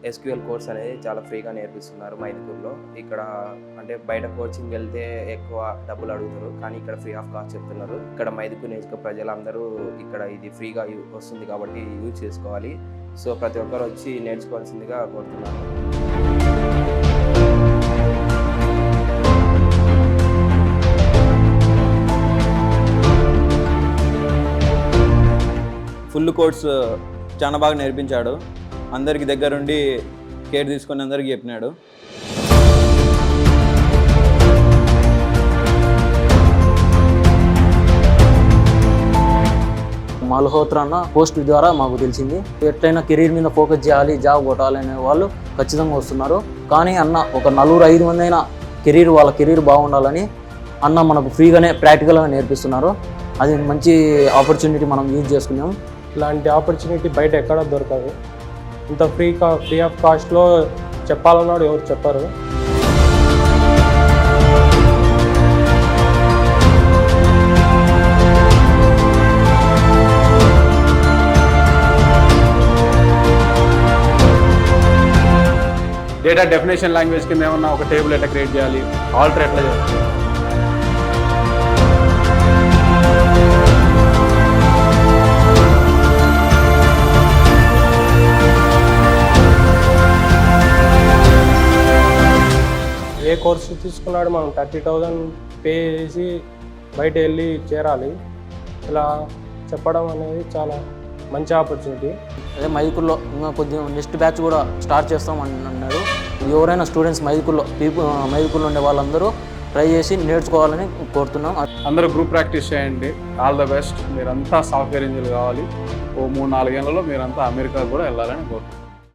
SQL course అనేది చాలా ఫ్రీగా నేర్పిస్తున్నారు మైదుకూరులో. ఇక్కడ అంటే బయట కోచింగ్ వెళ్తే ఎక్కువ డబ్బులు అడుగుతారు, కానీ ఇక్కడ ఫ్రీ ఆఫ్ కాస్ట్ చెప్తున్నారు. ఇక్కడ మైదుకూరు నియోజక ప్రజలందరూ ఇక్కడ ఇది ఫ్రీగా వస్తుంది కాబట్టి యూజ్ చేసుకోవాలి. సో ప్రతి ఒక్కరు వచ్చి నేర్చుకోవాల్సిందిగా కోరుతున్నాను. ఫుల్ కోర్స్ చాలా బాగా నేర్పించాడు. అందరికి దగ్గరుండి కేర్ తీసుకొని అందరికి చెప్పినాడు. మల్హోత్రా అన్న పోస్ట్ ద్వారా మాకు తెలిసింది. ఎట్లయినా కెరీర్ మీద ఫోకస్ చేయాలి, జాబ్ కొట్టాలి అనే వాళ్ళు ఖచ్చితంగా వస్తున్నారు. కానీ అన్న ఒక 4-5 మంది అయినా వాళ్ళ కెరీర్ బాగుండాలని అన్న మనకు ఫ్రీగానే ప్రాక్టికల్గా నేర్పిస్తున్నారు. అది మంచి ఆపర్చునిటీ మనం యూజ్ చేసుకున్నాం. ఇలాంటి ఆపర్చునిటీ బయట ఎక్కడ దొరకదు. ఇంత ఫ్రీ ఆఫ్ కాస్ట్లో చెప్పాలన్నాడు ఎవరు చెప్పరు. డేటా డెఫినేషన్ లాంగ్వేజ్ కింద ఏమన్నా ఒక టేబుల్ ఎట్లా క్రియేట్ చేయాలి, ఆల్టర్ ఎట్లా చేయాలి, ఏ కోర్సు తీసుకున్నాడు మనం 30,000 పే చేసి బయట వెళ్ళి చేరాలి. ఇలా చెప్పడం అనేది చాలా మంచి ఆపర్చునిటీ. అదే మైదుకూరులో ఇంకా కొద్దిగా నెక్స్ట్ బ్యాచ్ కూడా స్టార్ట్ చేస్తాం అని అన్నాడు. ఎవరైనా స్టూడెంట్స్ మైదుకూరులో ఉండే వాళ్ళందరూ ట్రై చేసి నేర్చుకోవాలని కోరుతున్నాం. అందరూ గ్రూప్ ప్రాక్టీస్ చేయండి. All the best. మీరంతా సాఫ్ట్వేర్ ఇంజనీర్ కావాలి. ఓ 3-4 ఏళ్లలో మీరంతా అమెరికా కూడా వెళ్ళాలని కోరుతున్నాం.